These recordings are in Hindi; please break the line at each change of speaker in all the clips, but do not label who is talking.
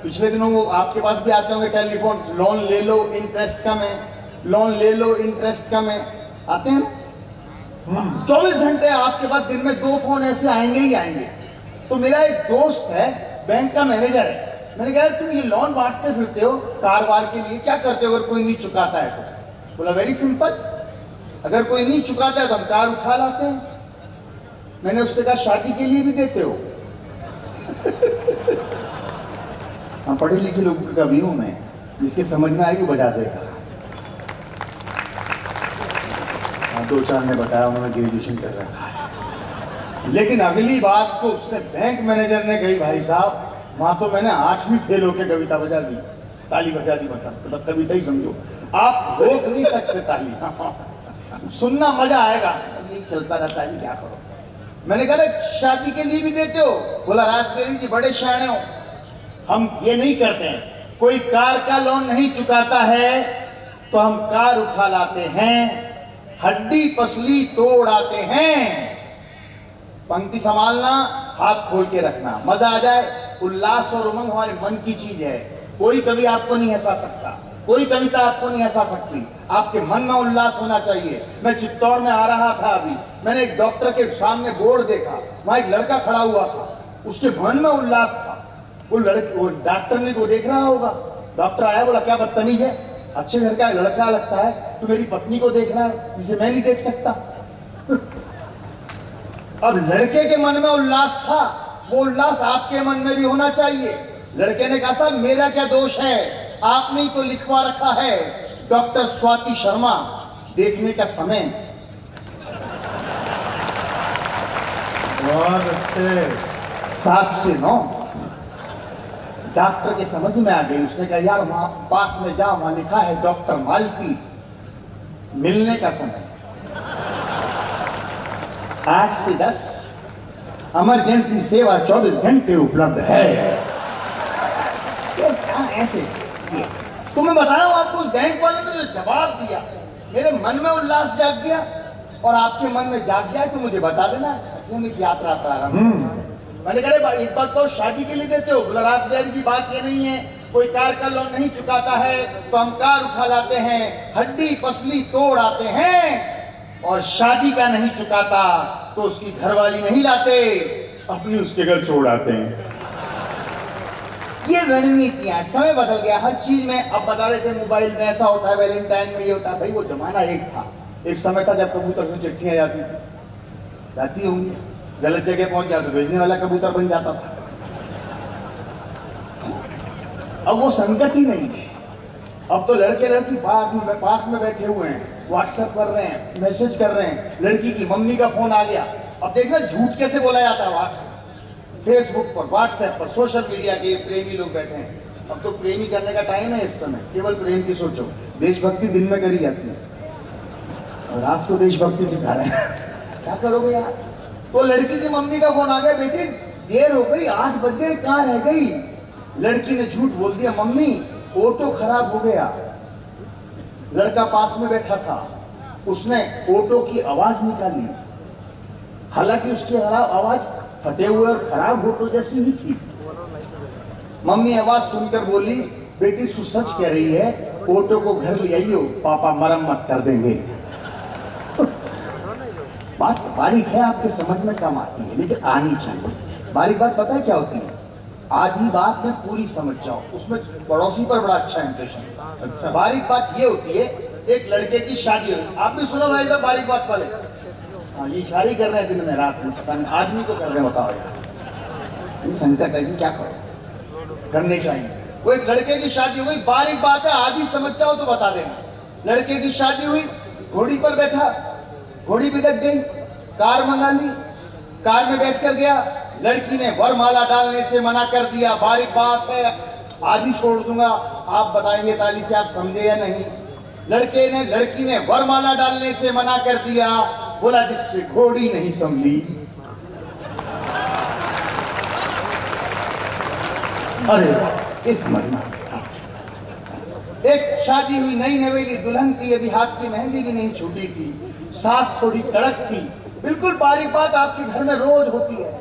पिछले दिनों वो आपके पास भी आते होंगे टेलीफोन, लोन ले लो इंटरेस्ट कम है, लोन ले लो इंटरेस्ट कम है, आते हैं ना। 24 घंटे आपके पास दिन में 2 फोन ऐसे आएंगे ही आएंगे। तो मेरा एक दोस्त है, बैंक का मैनेजर है। मैंने कहा तुम ये लोन बांटते फिरते हो कार वार के लिए, क्या करते हो अगर कोई नहीं चुकाता है तो? बोला वेरी सिंपल, अगर कोई नहीं चुकाता है तो हम कार उठा लाते हैं। मैंने उससे कहा शादी के लिए भी देते हो? हम पढ़े लिखे लोगों का कवि हूं मैं, जिसके समझ में आएगी बजा देगा। 2-4 ने बताया उन्होंने ग्रेजुएशन कर रखा है। लेकिन अगली बात तो उसने बैंक मैनेजर ने कही, भाई साहब वहां तो मैंने 8वीं फेल होकर कविता बजा दी, ताली बजा दी, मतलब कविता ही समझो, आप रोक नहीं सकते ताली। सुनना मजा आएगा, यही चलता रहता है, क्या करो। मैंने कहा शादी के लिए भी देते हो? बोला राजबेरी जी बड़े शाणे हो, हम ये नहीं करते हैं, कोई कार का लोन नहीं चुकाता है तो हम कार उठा लाते हैं, हड्डी पसली तोड़ आते हैं। पंक्ति संभालना, हाथ खोल के रखना, मजा आ जाए। उल्लास और उमंग हमारे मन की चीज है। कोई कवि आपको नहीं हंसा सकता, कोई कविता आपको नहीं हंसा सकती, आपके मन में उल्लास होना चाहिए। मैं चित्तौड़ में आ रहा था अभी, मैंने एक डॉक्टर के सामने बोर्ड देखा, वहां एक लड़का खड़ा हुआ था, उसके मन में उल्लास था। वो डॉक्टर ने को देख रहा होगा, डॉक्टर आया, बोला क्या बदतमीज है, अच्छे घर का लड़का लगता है, तू मेरी पत्नी को देख रहा है जिसे मैं नहीं देख सकता। अब लड़के के मन में उल्लास था, वो उल्लास आपके मन में भी होना चाहिए। लड़के ने कहा साहब मेरा क्या दोष है, आपने ही तो लिखवा रखा है डॉक्टर स्वाति शर्मा, देखने का समय।
बहुत अच्छे।
7 से 9। डॉक्टर के समझ में आ गई, उसने कहा यार वहां पास में जा, वहां लिखा है डॉक्टर मालती, मिलने का समय 8 से 10, इमरजेंसी सेवा 24 घंटे उपलब्ध है। क्या ऐसे तो मैं बता रहा हूं आपको, उस बैंक वाले ने जो जवाब दिया, मेरे मन में उल्लास जाग गया और आपके मन में जाग गया तो मुझे बता देना, मैं यात्रा प्रारंभ। मैंने कहा एक बात तो शादी के लिए देते हो? बोला राजबेरी की बात ये नहीं है, कोई कार का लोन नहीं चुकाता है तो हम कार उठा लाते हैं, हड्डी पसली तोड़ आते हैं, और शादी का नहीं चुकाता तो उसकी घरवाली नहीं लाते, अपनी उसके घर छोड़ आते हैं। ये रणनीतियां, समय बदल गया हर चीज में। अब बता रहे थे मोबाइल में ऐसा होता है, वैलेंटाइन में ये होता है, भाई वो जमाना एक था, एक समय था जब कबूतर से चिट्ठियां जाती होंगी, गलत जगह पहुंच जाए तो भेजने वाला कबूतर बन जाता था। अब वो संगत ही नहीं है। अब तो लड़के लड़की पार्क में बैठे हुए हैं, व्हाट्सएप कर रहे हैं, मैसेज कर रहे हैं, लड़की की मम्मी का फोन आ गया। अब देखना झूठ कैसे बोला जाता है, फेसबुक पर, व्हाट्सएप पर, सोशल मीडिया के प्रेमी लोग बैठे हैं। अब तो प्रेमी करने का टाइम है इस समय, केवल प्रेम की सोचो। देशभक्ति दिन में करी जाती है और रात को देशभक्ति सिखा रहे हैं, क्या करोगे यार। तो लड़की की मम्मी का फोन आ गया, बेटी देर हो गई, 8 बज गए, कहाँ रह गई? लड़की ने झूठ बोल दिया, मम्मी ऑटो खराब हो गया। लड़का पास में बैठा था, उसने ऑटो की आवाज निकाली, हालांकि उसकी आवाज फटे हुए और खराब ऑटो जैसी ही थी। मम्मी आवाज सुनकर बोली, बेटी तू सच कह रही है, ऑटो को घर ले आइयो, पापा मरम्मत कर देंगे। बात बारीक है, आपके समझ में कम आती है लेकिन आनी चाहिए। बारीक बात पता है क्या होती है? आधी बात में पूरी समझ जाओ, उसमें पड़ोसी पर बड़ा अच्छा इंप्रेशन। अच्छा, बारीक बात ये होती है, एक लड़के की शादी हो रही, आप भी सुनो भाई साहब बारीक बात वाले। हाँ, ये शादी कर रहे हैं दिन में रात में, पता नहीं आदमी को कर रहे हैं, बताओ यार, ये संकट है, क्या करो, करने चाहिए। वो एक लड़के की शादी हो गई, बारीक बात है, आधी समझ जाओ तो बता देना। लड़के की शादी हुई, घोड़ी पर बैठा, घोड़ी बिदक गई, कार मंगा ली, कार में बैठकर गया, लड़की ने वरमाला डालने से मना कर दिया। बारीक बात है, आधी छोड़ दूंगा, आप बताएंगे ताली से आप समझे या नहीं। लड़की ने वरमाला डालने से मना कर दिया, बोला जिससे घोड़ी नहीं संभली। अरे इस महीना एक शादी हुई, नई नवेली दुल्हन थी, अभी हाथ की मेहंदी भी नहीं छूटी थी, सास थोड़ी कड़क थी, बिल्कुल बारीक बात आपके घर में रोज होती है।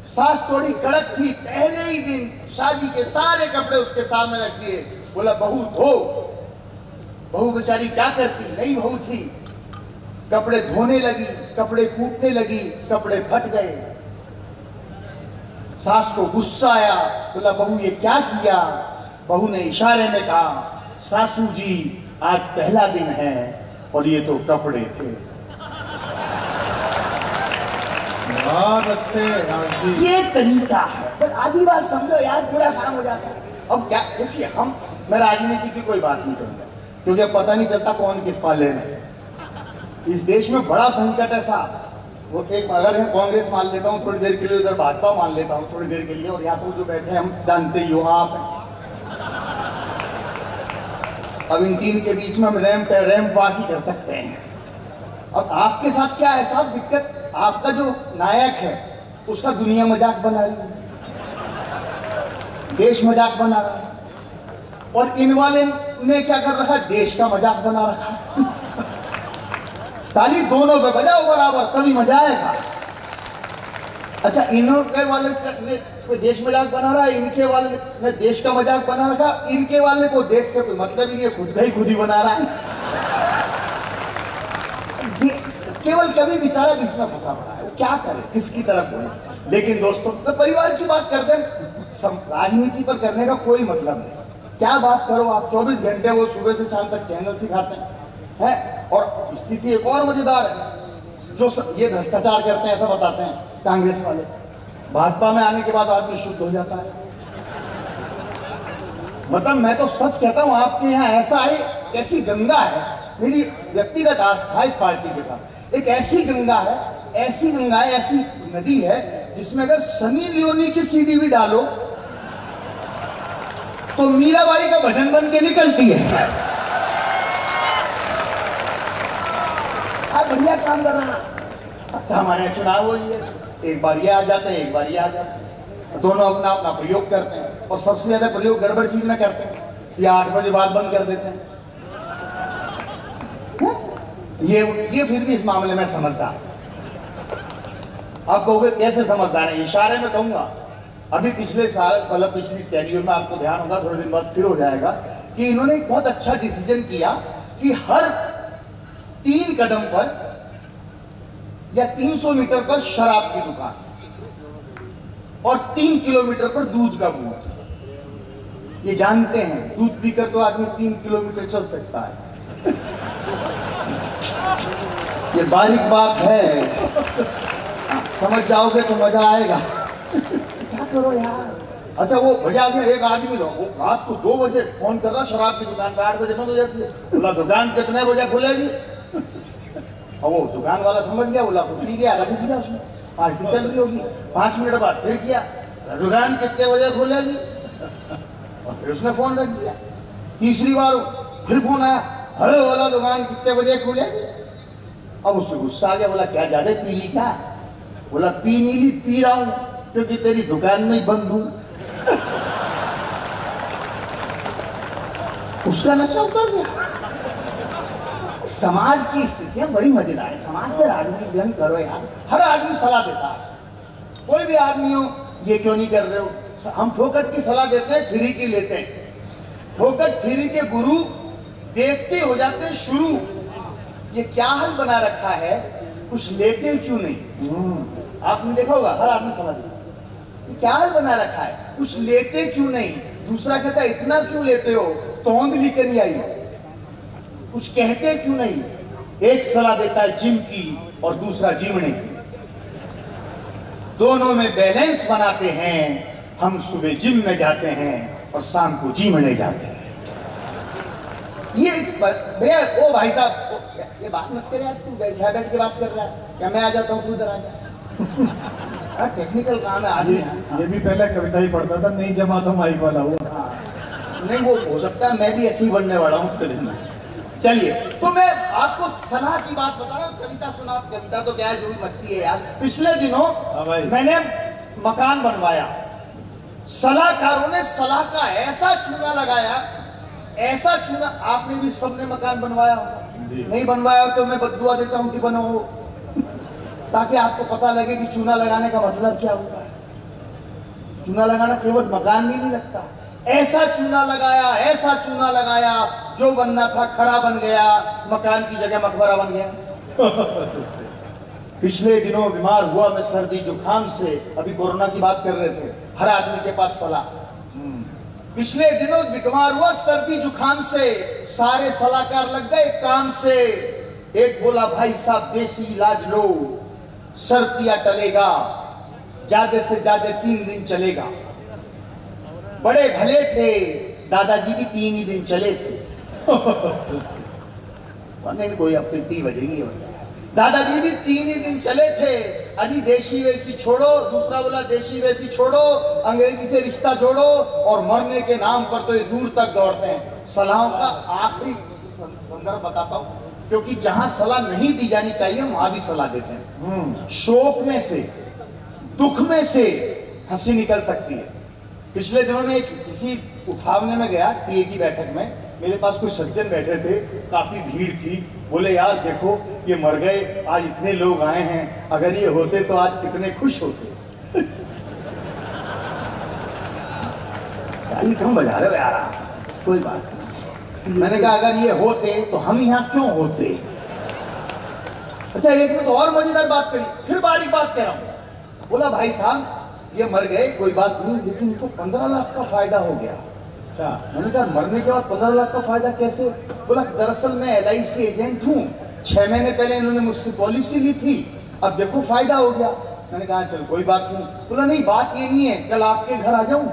सास थोड़ी कड़क थी, पहले ही दिन शादी के सारे कपड़े उसके सामने रख दिए। बोला बहू धो। बहू बेचारी क्या करती, नई बहू थी, कपड़े धोने लगी, कपड़े कूटने लगी, कपड़े फट गए। सास को गुस्सा आया, बोला बहू ये क्या किया। बहू ने इशारे में कहा सासू जी आज पहला दिन है और ये तो कपड़े थे।
बहुत अच्छे राजदीप।
ये तरीका है, बस आधी बात समझो यार, पूरा काम हो जाता है। अब क्या देखिए, मैं राजनीति की कोई बात नहीं करूंगा क्योंकि अब पता नहीं चलता कौन किस पाले में है। इस देश में बड़ा संकट है साहब। वो एक अगर है कांग्रेस मान लेता हूँ थोड़ी देर के लिए, उधर भाजपा मान लेता हूँ थोड़ी देर के लिए, और यहाँ तो जो बैठे हम जानते ही हो आप हैं। अब इन तीन के बीच में हम रैंप वॉक ही कर सकते हैं। अब आपके साथ क्या है साहब दिक्कत, आपका जो नायक है उसका दुनिया मजाक बना रही है, देश मजाक बना रहा है, और इन वाले ने क्या कर रखा है, देश का मजाक बना रखा है। ताली दोनों पे बजाओ बराबर, तभी मजा आएगा। अच्छा, इनके वाले ने देश मजाक बना रहा है, इनके वाले ने देश का मजाक बना रखा, इनके वाले को देश से कोई मतलब ही नहीं है, खुद ही बना रहा है। केवल कभी बेचारा बीच में फंसा पड़ा है, वो क्या करे, किसकी तरफ बोले। लेकिन दोस्तों तो परिवार की बात करते हैं, राजनीति पर करने का कोई मतलब नहीं। क्या बात करो आप, 24 घंटे वो सुबह से शाम तक चैनल सिखाते हैं। और स्थिति एक और मजेदार है, जो ये भ्रष्टाचार करते हैं ऐसा बताते हैं कांग्रेस वाले, भाजपा में आने के बाद आदमी शुद्ध हो जाता है। मतलब मैं तो सच कहता हूं, आपके यहाँ ऐसा है, ऐसी गंगा है, मेरी व्यक्तिगत आस्था इस पार्टी के साथ, एक ऐसी गंगा है, ऐसी गंगा है, ऐसी नदी है जिसमें अगर सनी लियोनी की सीडी भी डालो तो मीराबाई का भजन बन के निकलती है। आप बढ़िया काम कर रहा। अब तो हमारे चुनाव हो रही है, एक बार ये आ जाते हैं, एक बार ये आ जाते हैं, दोनों अपना अपना प्रयोग करते हैं, और सबसे ज्यादा प्रयोग गड़बड़ चीज में करते हैं, ये 8 बजे बाद बंद कर देते हैं। ये फिर भी इस मामले में समझदार। आप कहोगे कैसे समझदार है, इशारे में कहूंगा। अभी पिछले साल मतलब पिछली स्कैरियो में आपको ध्यान होगा, थोड़े दिन बाद फिर हो जाएगा, कि इन्होंने एक बहुत अच्छा डिसीजन किया कि हर 3 कदम पर या 300 मीटर पर शराब की दुकान और 3 किलोमीटर पर दूध का बूथ। ये जानते हैं दूध पीकर तो आदमी 3 किलोमीटर चल सकता है। ये बारीक बात है, समझ जाओगे तो मजा आएगा। क्या करो यार। अच्छा, वो भैया एक आदमी वो रात को 2 बजे फोन कर रहा, शराब की दुकान पे 8 बजे बंद हो जाती है। बोला दुकान कितने बजे खुलेगी, और वो दुकान वाला समझ गया, बोला तो पी गया, रख दिया उसने, पार्टी चल रही होगी। 5 मिनट बाद फिर किया, दुकान कितने बजे खुलेगी, और फिर उसने फोन रख दिया। तीसरी बार फिर फोन आया, हेलो, बोला दुकान कितने बजे खुलेगी। अब उससे गुस्सा आ गया, बोला क्या ज्यादा पी ली क्या। बोला पी नहीं ली, पी रहा हूं क्योंकि तेरी दुकान में ही बंद हूं। उसका नशा उतर गया। समाज की स्थितियां बड़ी मजेदार है। समाज में राजनीति बंद करो यार, हर आदमी सलाह देता है। कोई भी आदमी हो, ये क्यों नहीं कर रहे हो, हम फोकट की सलाह देते हैं, फ्री की लेते हैं। फोकट फ्री के गुरु देखते हो जाते हैं शुरू, ये क्या हाल बना रखा है, कुछ लेते क्यों नहीं। आपने देखा होगा, हर आदमी सलाह देता है, क्या हाल बना रखा है, कुछ लेते क्यों नहीं। दूसरा कहता है इतना क्यों लेते हो, तोंद लेकर नहीं आई, कुछ कहते क्यों नहीं। एक सलाह देता है जिम की और दूसरा जीवने की, दोनों में बैलेंस बनाते हैं। हम सुबह जिम में जाते हैं और शाम को जीवने जाते हैं। ये भैया ओ भाई साहब, ये बात मत कर यार, तू बैठ बैठ के बात कर रहा है, क्या मैं आ जाता हूँ, तू इधर आ जा। टेक्निकल काम है आदमी।
ये भी पहले कविता ही पढ़ता था, नहीं जमा तो माइक वाला हुआ।
नहीं, वो हो सकता है मैं भी ऐसे ही बनने वाला हूँ। चलिए, तो मैं आपको सलाह की बात बता रहा हूँ। कविता सुना, कविता तो क्या है, जो भी मस्ती है यार। पिछले दिनों मैंने मकान बनवाया, सलाहकारों ने सलाह का ऐसा चूना लगाया, ऐसा चूना। आपने भी सबने मकान बनवाया होगा, नहीं बनवाया तो मैं बद्दुआ देता हूँ कि बनाओ, ताकि आपको पता लगे कि चूना लगाने का मतलब क्या होता है। चूना लगाना केवल मकान में नहीं लगता, ऐसा चूना लगाया जो बनना था खरा बन गया, मकान की जगह मकबरा बन गया। पिछले दिनों बीमार हुआ मैं सर्दी जुकाम से, अभी कोरोना की बात कर रहे थे, हर आदमी के पास सलाह। पिछले दिनों बीमार हुआ सर्दी जुकाम से, सारे सलाहकार लग गए काम से। एक बोला भाई साहब देसी इलाज लो, सर्दियां टलेगा, ज्यादा से ज्यादा 3 दिन चलेगा। बड़े भले थे, दादाजी भी 3 ही दिन चले थे। नहीं कोई अपनी 3 बजेगी, दादाजी भी 3 ही दिन चले थे। अजी देशी वैसी छोड़ो, दूसरा बोला देशी वैसी छोड़ो, अंग्रेजी से रिश्ता जोड़ो, और मरने के नाम पर तो ये दूर तक दौड़ते हैं। सलाहों का आखिरी संदर्भ बताता हूँ, क्योंकि जहां सलाह नहीं दी जानी चाहिए वहां भी सलाह देते हैं। शोक में से, दुख में से हंसी निकल सकती है। पिछले दिनों में किसी उठावने में गया, टीए की बैठक में, मेरे पास कुछ सज्जन बैठे थे, काफी भीड़ थी। बोले यार देखो ये मर गए, आज इतने लोग आए हैं, अगर ये होते तो आज कितने खुश होते। गाली कम बजा रहे हो यार, कोई बात नहीं। मैंने कहा अगर ये होते तो हम यहाँ क्यों होते। अच्छा एक में तो और मजेदार बात करी, फिर बारीक बात कर रहा हूं। बोला भाई साहब ये मर गए कोई बात नहीं, लेकिन इनको 15 लाख का फायदा हो गया।
अच्छा,
मैंने कहा मरने के बाद 15 लाख का फायदा कैसे। बोला दरअसल मैं LIC एजेंट हूँ, 6 महीने पहले इन्होंने मुझसे पॉलिसी ली थी, अब देखो फायदा हो गया। मैंने कहा चल कोई बात नहीं। बोला नहीं बात ये नहीं है, कल आपके घर आ जाऊं।